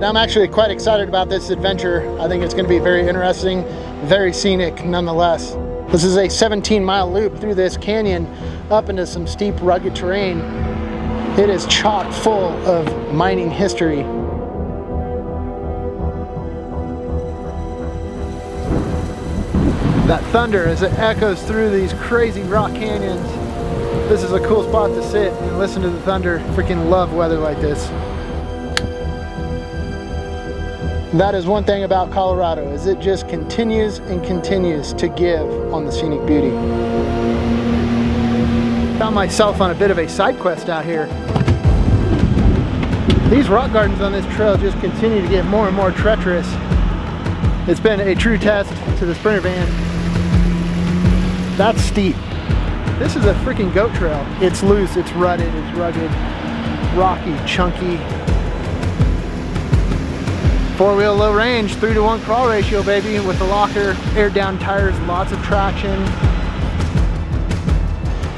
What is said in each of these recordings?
And I'm actually quite excited about this adventure. I think it's going to be very interesting, very scenic nonetheless. This is a 17-mile loop through this canyon up into some steep, rugged terrain. It is chock full of mining history. That thunder as it echoes through these crazy rock canyons. This is a cool spot to sit and listen to the thunder. Freaking love weather like this. That is one thing about Colorado, is it just continues and continues to give on the scenic beauty. Found myself on a bit of a side quest out here. These rock gardens on this trail just continue to get more and more treacherous. It's been a true test to the Sprinter van. That's steep. This is a freaking goat trail. It's loose, it's rutted, it's rugged, rocky, chunky. 4-wheel low range, 3-to-1 crawl ratio, baby, with the locker, aired down tires, lots of traction.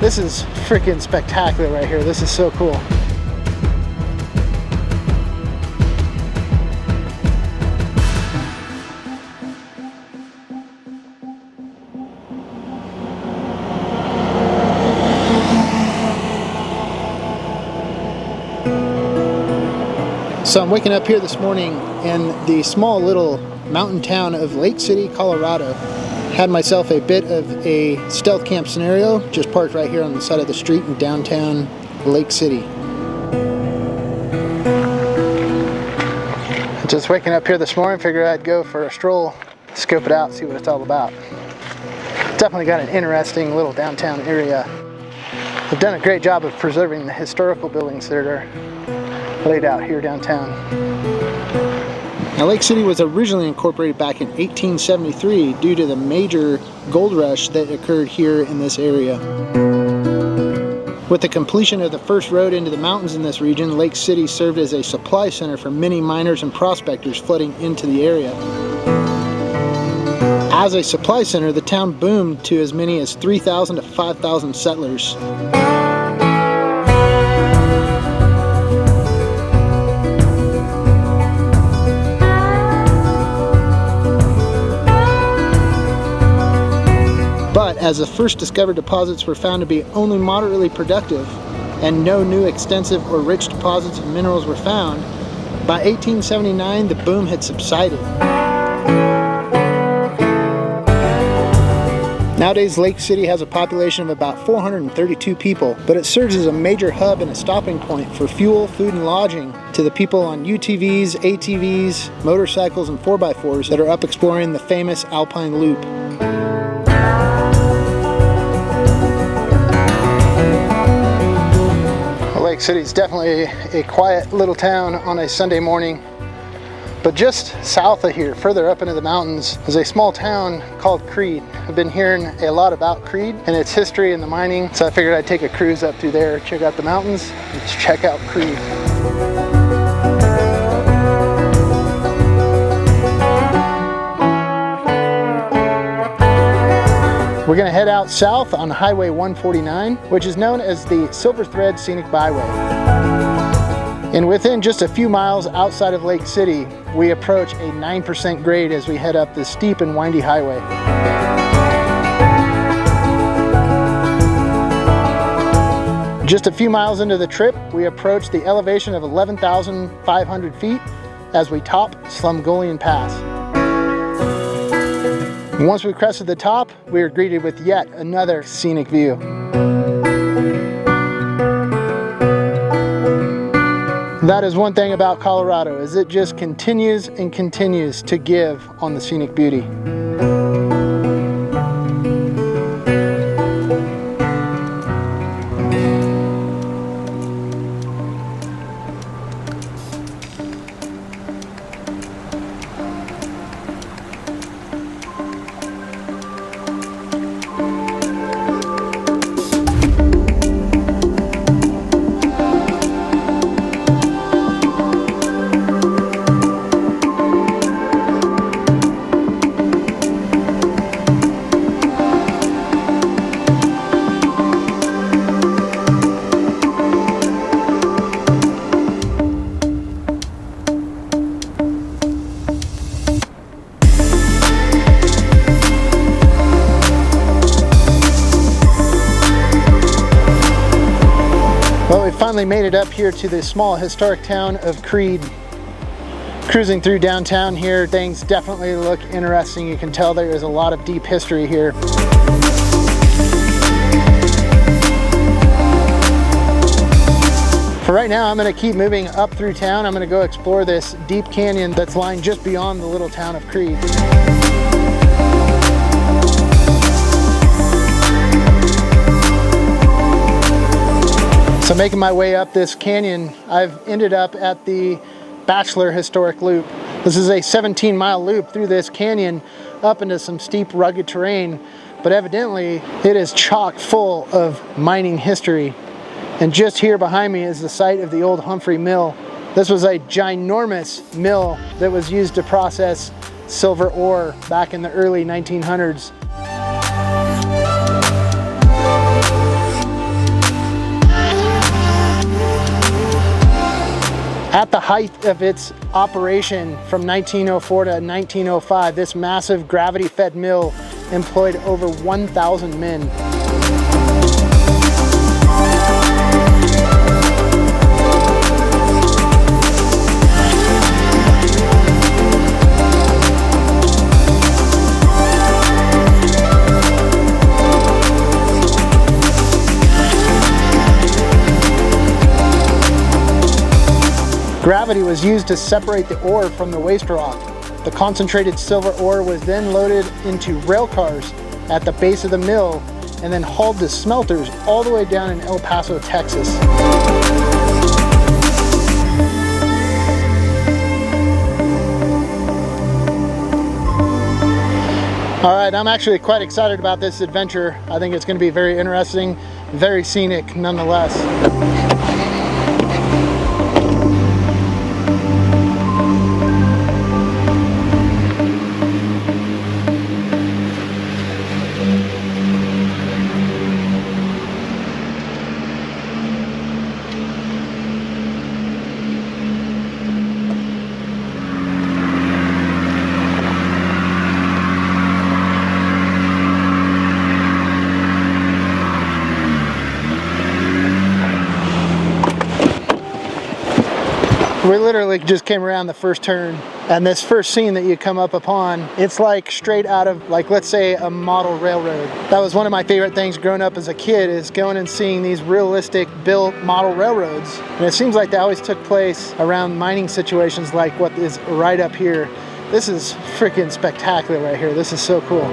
This is freaking spectacular right here. This is so cool. So I'm waking up here this morning in the small little mountain town of Lake City, Colorado. Had myself a bit of a stealth camp scenario, just parked right here on the side of the street in downtown Lake City. Just waking up here this morning, figured I'd go for a stroll, scope it out, see what it's all about. Definitely got an interesting little downtown area. They've done a great job of preserving the historical buildings that are laid out here downtown. Now, Lake City was originally incorporated back in 1873 due to the major gold rush that occurred here in this area. With the completion of the first road into the mountains in this region, Lake City served as a supply center for many miners and prospectors flooding into the area. As a supply center, the town boomed to as many as 3,000 to 5,000 settlers. But as the first discovered deposits were found to be only moderately productive and no new extensive or rich deposits of minerals were found, by 1879 the boom had subsided. Nowadays, Lake City has a population of about 432 people, but it serves as a major hub and a stopping point for fuel, food, and lodging to the people on UTVs, ATVs, motorcycles, and 4x4s that are up exploring the famous Alpine Loop. Lake City is definitely a quiet little town on a Sunday morning. But just south of here, further up into the mountains, is a small town called Creede. I've been hearing a lot about Creede and its history in the mining, so I figured I'd take a cruise up through there, check out the mountains, and check out Creede. We're going to head out south on Highway 149, which is known as the Silver Thread Scenic Byway. And within just a few miles outside of Lake City, we approach a 9% grade as we head up this steep and windy highway. Just a few miles into the trip, we approach the elevation of 11,500 feet as we top Slumgullion Pass. Once we crested the top, we are greeted with yet another scenic view. That is one thing about Colorado, is it just continues and continues to give on the scenic beauty. finally made it up here to the small historic town of Creede. Cruising through downtown here, things definitely look interesting. You can tell there is a lot of deep history here. For right now, I'm going to keep moving up through town. I'm going to go explore this deep canyon that's lying just beyond the little town of Creede. So making my way up this canyon, I've ended up at the Bachelor historic loop. This is a 17-mile loop through this canyon up into some steep, rugged terrain, but evidently it is chock full of mining history. And just here behind me is the site of the old Humphrey Mill. This was a ginormous mill that was used to process silver ore back in the early 1900s. At the height of its operation from 1904 to 1905, this massive gravity-fed mill employed over 1,000 men. Gravity was used to separate the ore from the waste rock. The concentrated silver ore was then loaded into rail cars at the base of the mill and then hauled to smelters all the way down in El Paso, Texas. All right, I'm actually quite excited about this adventure. I think it's going to be very interesting, very scenic nonetheless. We literally just came around the first turn, and this first scene that you come up upon, it's like straight out of, like, let's say a model railroad. That was one of my favorite things growing up as a kid, is going and seeing these realistic built model railroads. And it seems like they always took place around mining situations like what is right up here. This is freaking spectacular right here. This is so cool.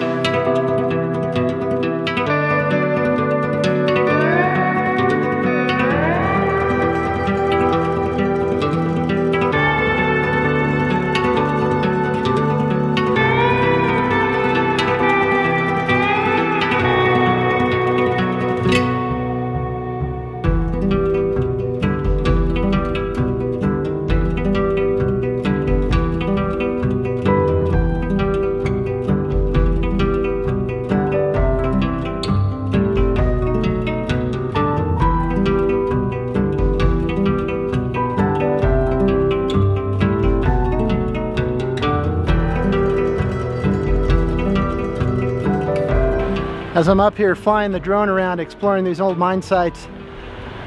As I'm up here flying the drone around exploring these old mine sites,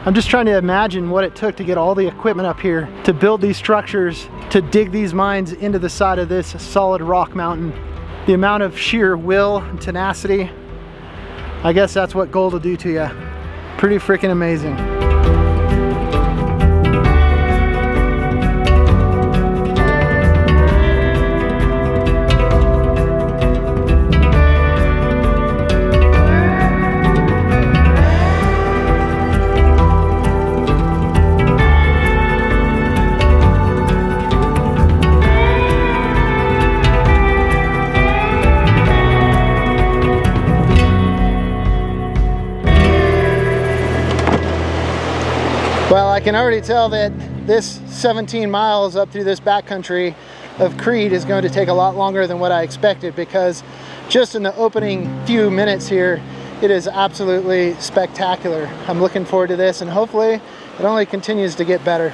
I'm just trying to imagine what it took to get all the equipment up here to build these structures, to dig these mines into the side of this solid rock mountain. The amount of sheer will and tenacity, I guess that's what gold will do to you. Pretty freaking amazing. Well, I can already tell that this 17 miles up through this backcountry of Creede is going to take a lot longer than what I expected, because just in the opening few minutes here, it is absolutely spectacular. I'm looking forward to this, and hopefully it only continues to get better.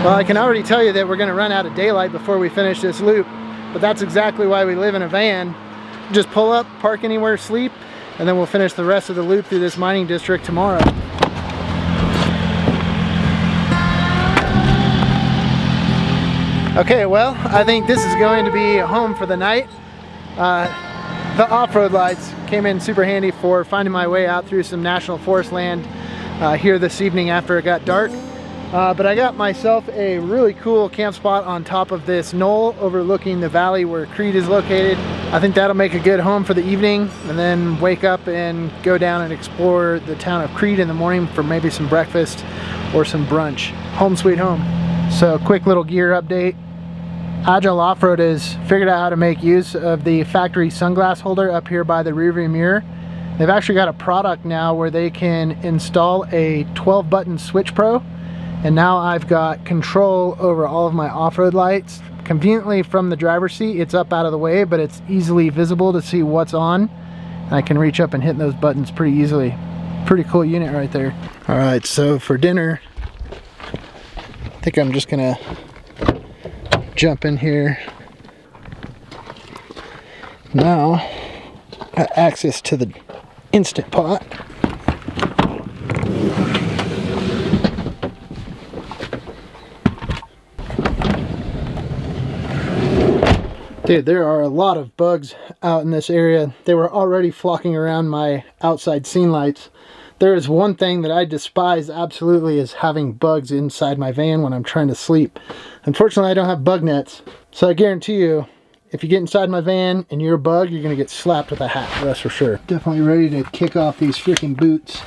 Well, I can already tell you that we're going to run out of daylight before we finish this loop, but that's exactly why we live in a van. Just pull up, park anywhere, sleep, and then we'll finish the rest of the loop through this mining district tomorrow. Okay, well, I think this is going to be home for the night. The off-road lights came in super handy for finding my way out through some national forest land here this evening after it got dark. But I got myself a really cool camp spot on top of this knoll overlooking the valley where Creede is located. I think that'll make a good home for the evening, and then wake up and go down and explore the town of Creede in the morning for maybe some breakfast or some brunch. Home sweet home. So quick little gear update. Agile Off-Road has figured out how to make use of the factory sunglass holder up here by the rearview mirror. They've actually got a product now where they can install a 12-button Switch Pro. And now I've got control over all of my off-road lights. Conveniently from the driver's seat, it's up out of the way, but it's easily visible to see what's on. And I can reach up and hit those buttons pretty easily. Pretty cool unit right there. All right, so for dinner, I think I'm just gonna jump in here. Now, got access to the Instant Pot. Dude, there are a lot of bugs out in this area. They were already flocking around my outside scene lights. There is one thing that I despise absolutely, is having bugs inside my van when I'm trying to sleep. Unfortunately, I don't have bug nets. So I guarantee you, if you get inside my van and you're a bug, you're gonna get slapped with a hat, that's for sure. Definitely ready to kick off these freaking boots.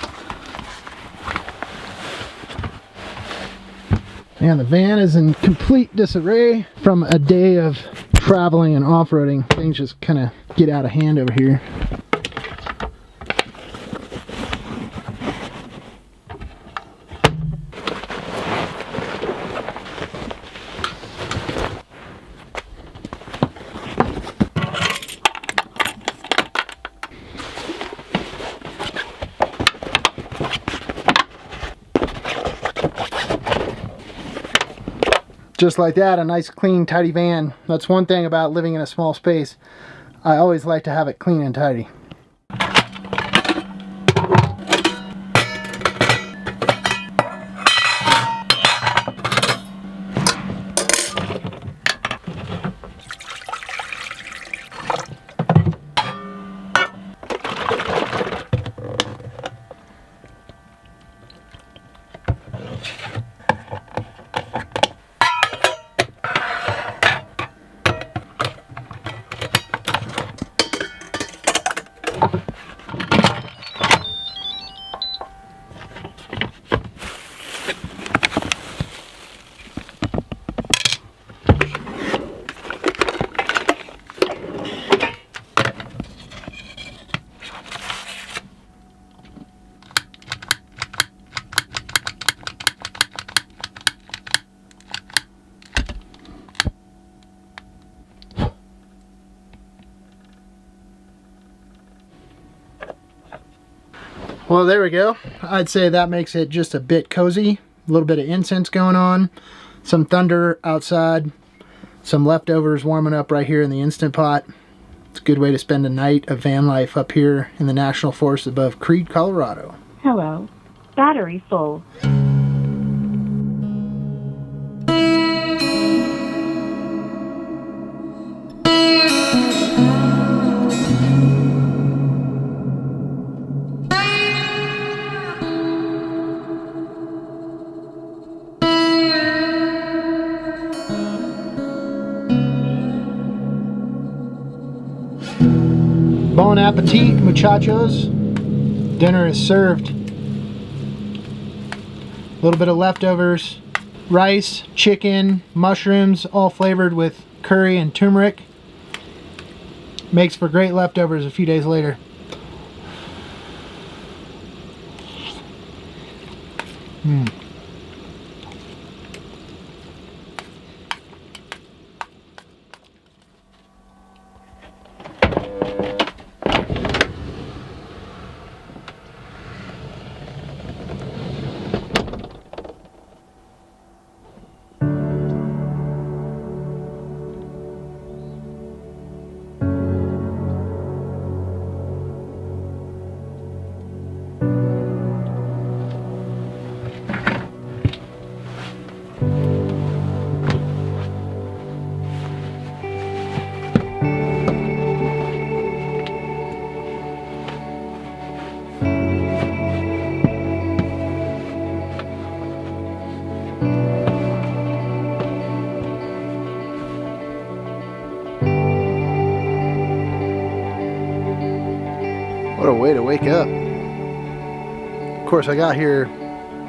Man, the van is in complete disarray from a day of traveling and off-roading. Things just kind of get out of hand over here. Just like that, a nice, clean, tidy van. That's one thing about living in a small space. I always like to have it clean and tidy. Well, there we go. I'd say that makes it just a bit cozy. A little bit of incense going on, some thunder outside, some leftovers warming up right here in the Instant Pot. It's a good way to spend a night of van life up here in the National Forest above Creede, Colorado. Hello. Battery full. Bon appetit, muchachos. Dinner is served. A little bit of leftovers. Rice, chicken, mushrooms, all flavored with curry and turmeric. Makes for great leftovers a few days later. What a way to wake up. Of course, I got here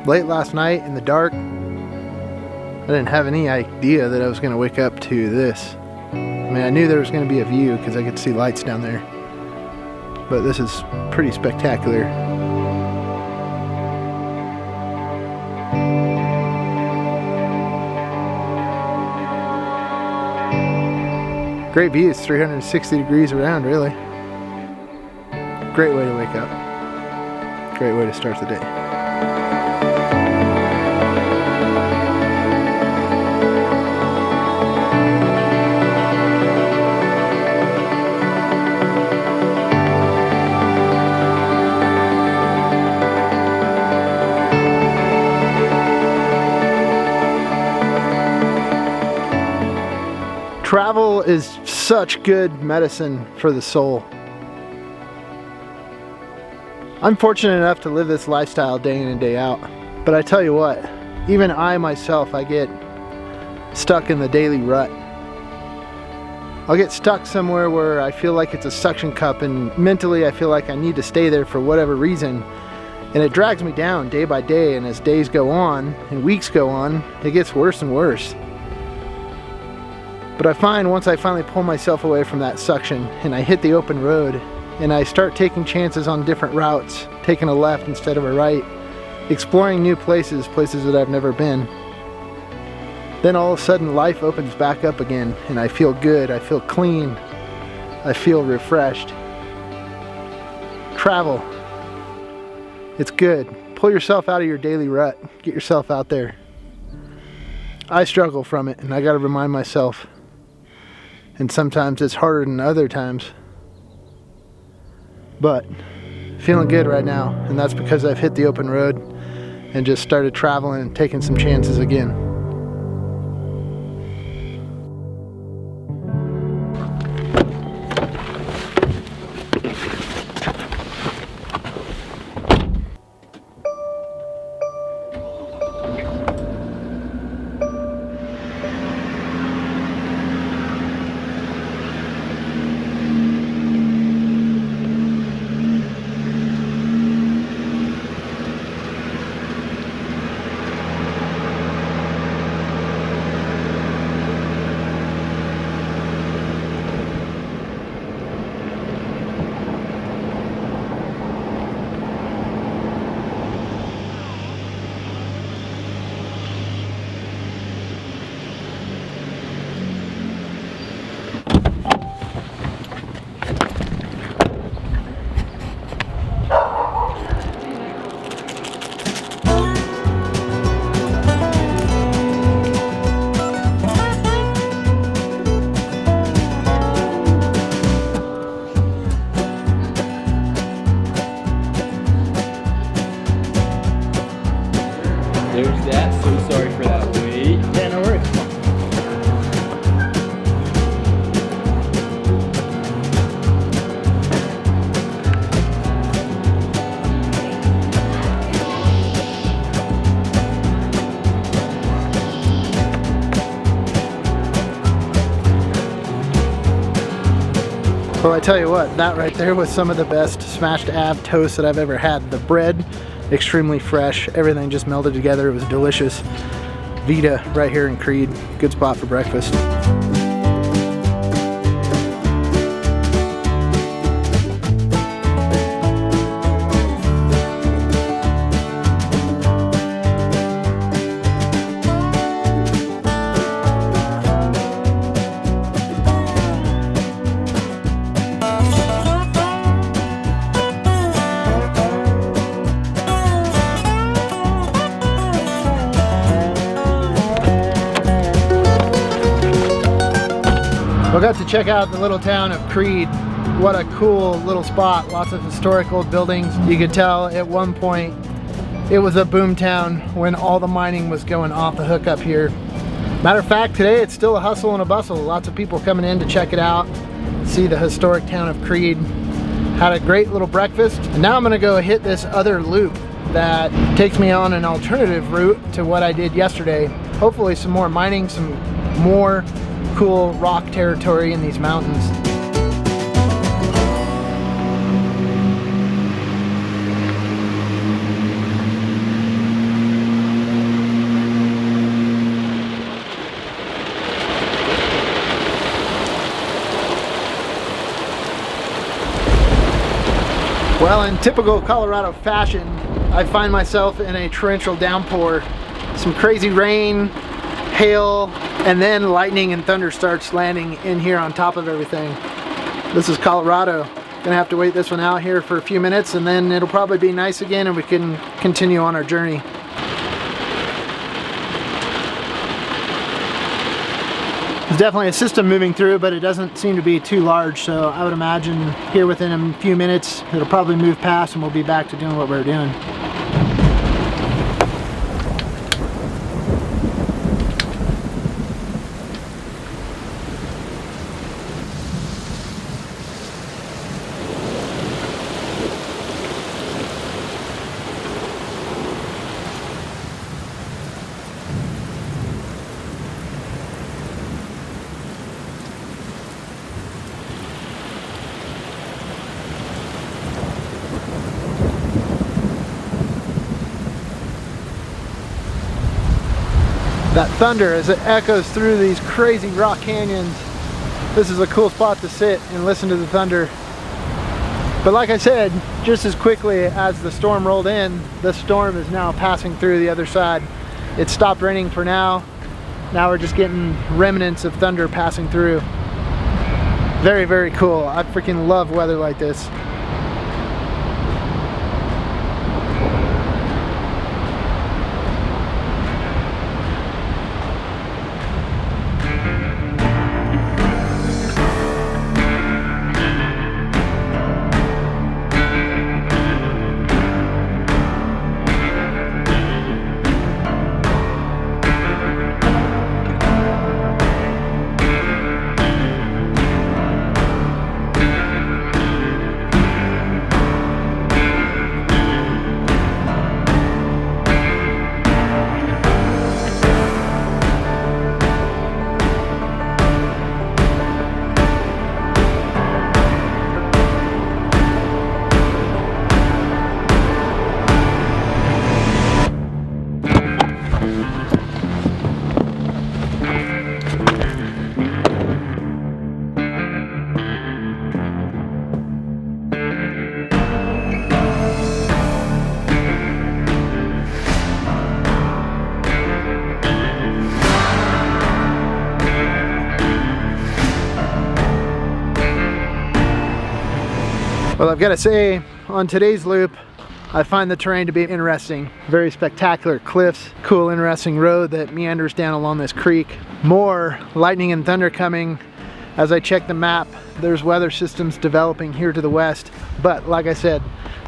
late last night in the dark. I didn't have any idea that I was going to wake up to this. I mean, I knew there was going to be a view because I could see lights down there. But this is pretty spectacular. Great views, 360 degrees around, really. Great way to wake up. Great way to start the day. Travel is such good medicine for the soul. I'm fortunate enough to live this lifestyle day in and day out, but I tell you what, even I myself, I get stuck in the daily rut. I'll get stuck somewhere where I feel like it's a suction cup, and mentally I feel like I need to stay there for whatever reason, and it drags me down day by day, and as days go on and weeks go on, it gets worse and worse. But I find once I finally pull myself away from that suction and I hit the open road, and I start taking chances on different routes, taking a left instead of a right, exploring new places that I've never been. Then all of a sudden life opens back up again, and I feel good, I feel clean, I feel refreshed. Travel. It's good. Pull yourself out of your daily rut. Get yourself out there. I struggle from it, and I gotta remind myself. And sometimes it's harder than other times. But feeling good right now, and that's because I've hit the open road and just started traveling and taking some chances again. Well, I tell you what, that right there was some of the best smashed ab toast that I've ever had. The bread, extremely fresh. Everything just melted together. It was delicious. Vita right here in Creede. Good spot for breakfast. We got to check out the little town of Creede. What a cool little spot. Lots of historical buildings. You could tell at one point it was a boom town when all the mining was going off the hook up here. Matter of fact, today it's still a hustle and a bustle. Lots of people coming in to check it out, see the historic town of Creede. Had a great little breakfast. And now I'm gonna go hit this other loop that takes me on an alternative route to what I did yesterday. Hopefully some more mining, some more cool rock territory in these mountains. Well, in typical Colorado fashion, I find myself in a torrential downpour. Some crazy rain, hail, and then lightning and thunder starts landing in here on top of everything. This is Colorado. Gonna have to wait this one out here for a few minutes and then it'll probably be nice again and we can continue on our journey. There's definitely a system moving through, but it doesn't seem to be too large, so I would imagine here within a few minutes it'll probably move past and we'll be back to doing what we're doing. That thunder as it echoes through these crazy rock canyons. This is a cool spot to sit and listen to the thunder. But like I said, just as quickly as the storm rolled in, the storm is now passing through the other side. It stopped raining for now. Now we're just getting remnants of thunder passing through. Very, very cool. I freaking love weather like this. Well, I've got to say, on today's loop, I find the terrain to be interesting. Very spectacular cliffs, cool, interesting road that meanders down along this creek. More lightning and thunder coming. As I check the map, there's weather systems developing here to the west. But like I said,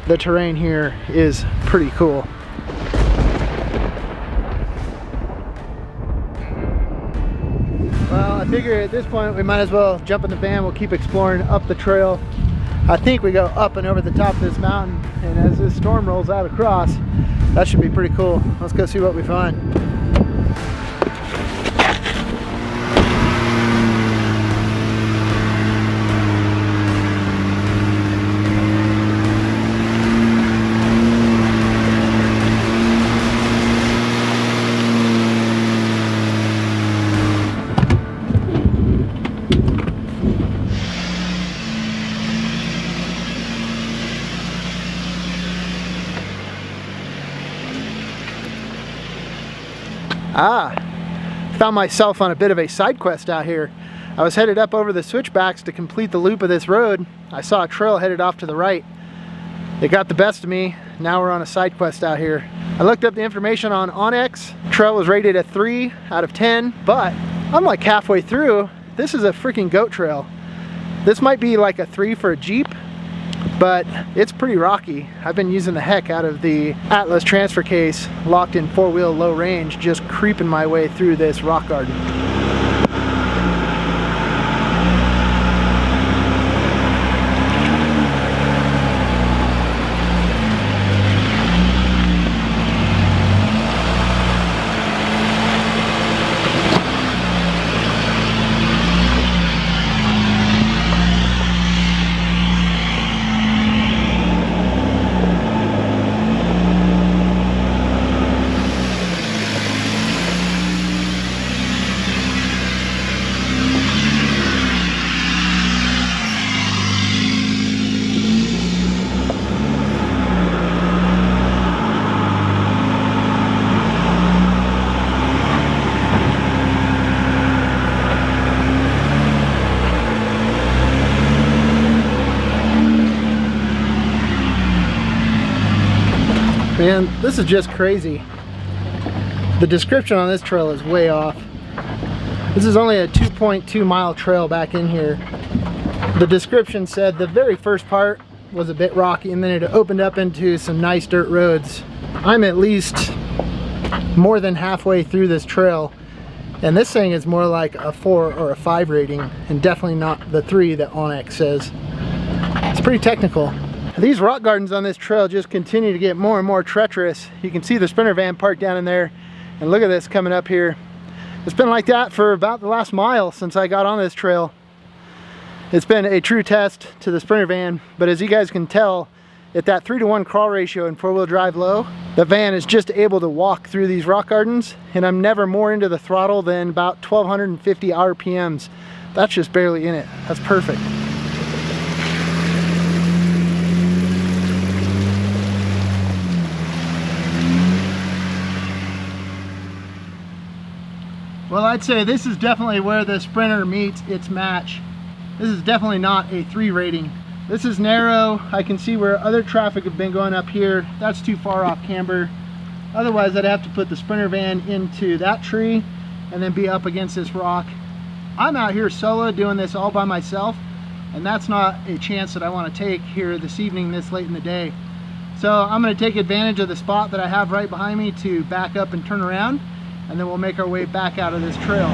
the terrain here is pretty cool. Well, I figure at this point we might as well jump in the van. We'll keep exploring up the trail. I think we go up and over the top of this mountain, and as this storm rolls out across, that should be pretty cool. Let's go see what we find. Found myself on a bit of a side quest out here. I was headed up over the switchbacks to complete the loop of this road. I saw a trail headed off to the right. It got the best of me. Now we're on a side quest out here. I looked up the information on Onyx. Trail was rated a 3 out of 10, but I'm like halfway through. This is a freaking goat trail. This might be like a 3 for a Jeep, but it's pretty rocky. I've been using the heck out of the Atlas transfer case, locked in 4-wheel low range, just creeping my way through this rock garden. Man, this is just crazy. The description on this trail is way off. This is only a 2.2 mile trail back in here. The description said the very first part was a bit rocky and then it opened up into some nice dirt roads. I'm at least more than halfway through this trail, and this thing is more like a 4 or a 5 rating, and definitely not the 3 that Onyx says. It's pretty technical. These rock gardens on this trail just continue to get more and more treacherous. You can see the Sprinter van parked down in there, and look at this coming up here. It's been like that for about the last mile since I got on this trail. It's been a true test to the Sprinter van, but as you guys can tell, at that 3-to-1 crawl ratio in 4-wheel drive low, the van is just able to walk through these rock gardens, and I'm never more into the throttle than about 1250 RPMs. That's just barely in it. That's perfect. Well, I'd say this is definitely where the Sprinter meets its match. This is definitely not a 3 rating. This is narrow. I can see where other traffic have been going up here. That's too far off camber. Otherwise, I'd have to put the Sprinter van into that tree and then be up against this rock. I'm out here solo doing this all by myself, and that's not a chance that I want to take here this evening, this late in the day. So I'm going to take advantage of the spot that I have right behind me to back up and turn around, and then we'll make our way back out of this trail.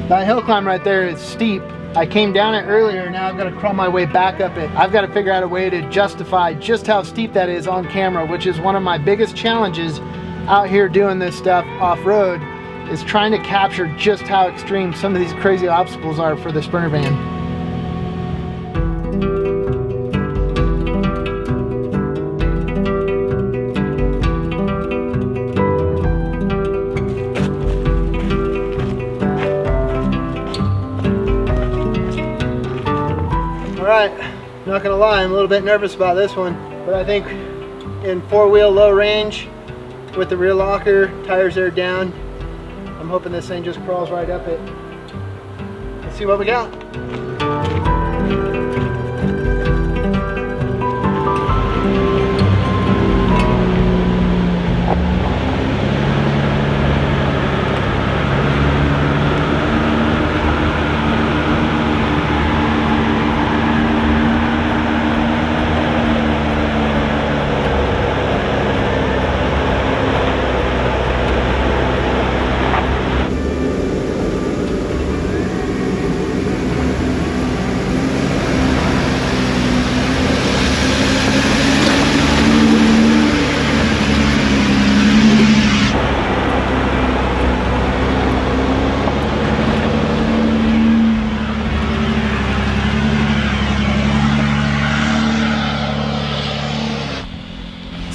That hill climb right there is steep. I came down it earlier, now I've got to crawl my way back up it. I've got to figure out a way to justify just how steep that is on camera, which is one of my biggest challenges out here doing this stuff off-road, is trying to capture just how extreme some of these crazy obstacles are for the Sprinter van. Alright, not gonna lie, I'm a little bit nervous about this one, but I think in 4-wheel low range with the rear locker, tires are down, I'm hoping this thing just crawls right up it. Let's see what we got.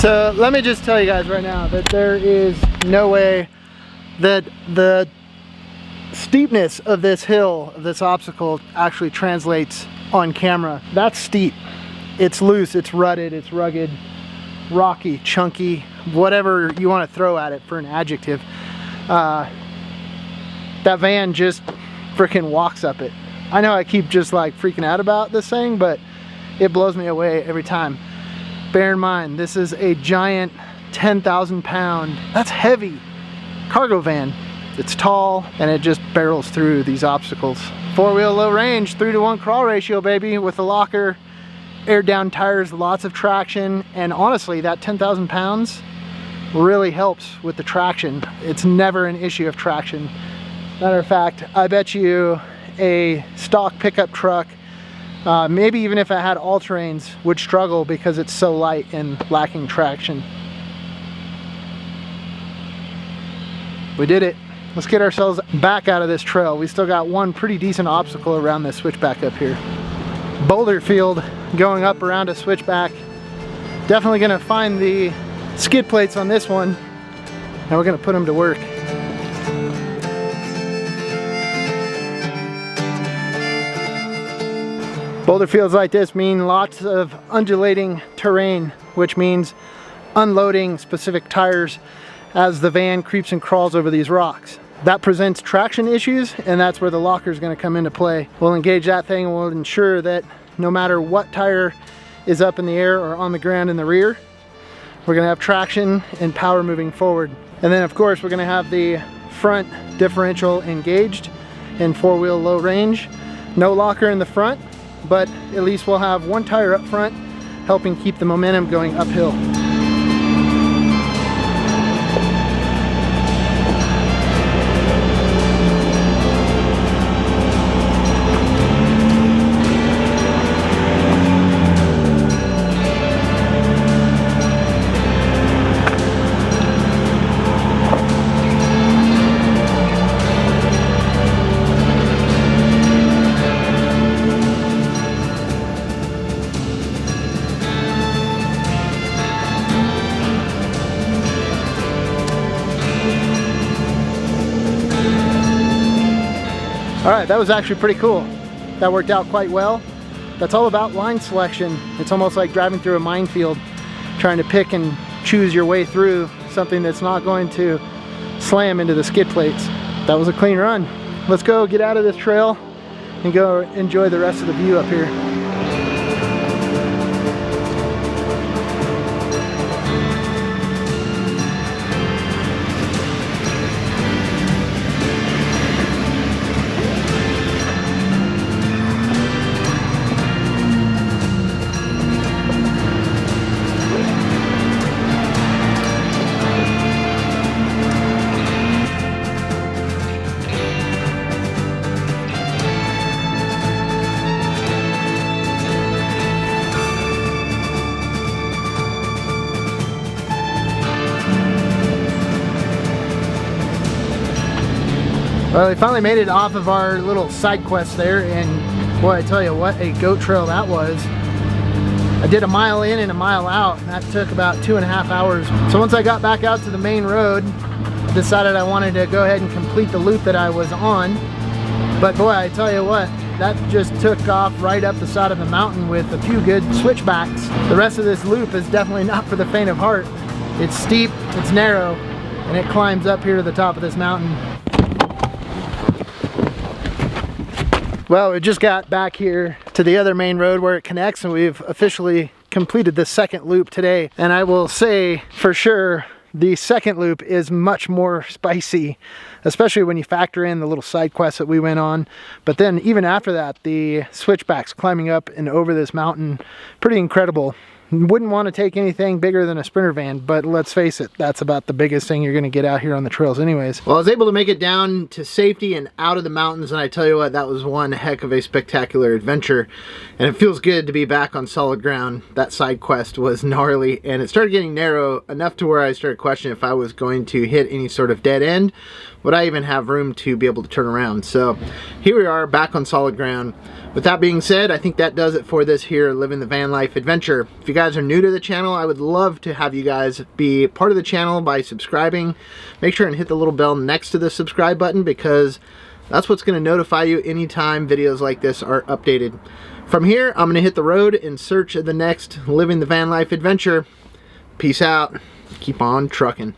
So let me just tell you guys right now that there is no way that the steepness of this hill, of this obstacle, actually translates on camera. That's steep. It's loose, it's rutted, it's rugged, rocky, chunky, whatever you want to throw at it for an adjective. That van just freaking walks up it. I know I keep just like freaking out about this thing, but it blows me away every time. Bear in mind, this is a giant 10,000 pound, that's heavy, cargo van. It's tall and it just barrels through these obstacles. 4-wheel low range, 3-to-1 crawl ratio, baby, with the locker, aired down tires, lots of traction, and honestly, that 10,000 pounds really helps with the traction. It's never an issue of traction. Matter of fact, I bet you a stock pickup truck, maybe even if it had all-terrains, would struggle because it's so light and lacking traction. We did it. Let's get ourselves back out of this trail. We still got one pretty decent obstacle around this switchback up here. Boulder field going up around a switchback. Definitely gonna find the skid plates on this one and we're gonna put them to work. Boulder fields like this mean lots of undulating terrain, which means unloading specific tires as the van creeps and crawls over these rocks. That presents traction issues, and that's where the locker is going to come into play. We'll engage that thing and we'll ensure that no matter what tire is up in the air or on the ground in the rear, we're going to have traction and power moving forward. And then of course we're going to have the front differential engaged in 4-wheel low range. No locker in the front, but at least we'll have one tire up front helping keep the momentum going uphill. All right, that was actually pretty cool. That worked out quite well. That's all about line selection. It's almost like driving through a minefield, trying to pick and choose your way through something that's not going to slam into the skid plates. That was a clean run. Let's go get out of this trail and go enjoy the rest of the view up here. Well, we finally made it off of our little side quest there, and boy, I tell you what, a goat trail that was. I did a mile in and a mile out, and that took about 2.5 hours. So once I got back out to the main road, I decided I wanted to go ahead and complete the loop that I was on. But boy, I tell you what, that just took off right up the side of the mountain with a few good switchbacks. The rest of this loop is definitely not for the faint of heart. It's steep, it's narrow, and it climbs up here to the top of this mountain. Well, we just got back here to the other main road where it connects, and we've officially completed the second loop today. And I will say for sure, the second loop is much more spicy, especially when you factor in the little side quest that we went on. But then even after that, the switchbacks climbing up and over this mountain, pretty incredible. Wouldn't want to take anything bigger than a Sprinter van, but let's face it, that's about the biggest thing you're going to get out here on the trails anyways. Well, I was able to make it down to safety and out of the mountains, and I tell you what, that was one heck of a spectacular adventure, and it feels good to be back on solid ground. That side quest was gnarly, and it started getting narrow enough to where I started questioning if I was going to hit any sort of dead end. Would I even have room to be able to turn around? So here we are back on solid ground. With that being said, I think that does it for this here Living the Van Life adventure. If you guys are new to the channel, I would love to have you guys be part of the channel by subscribing. Make sure and hit the little bell next to the subscribe button, because that's what's going to notify you anytime videos like this are updated. From here, I'm going to hit the road in search of the next Living the Van Life adventure. Peace out. Keep on trucking.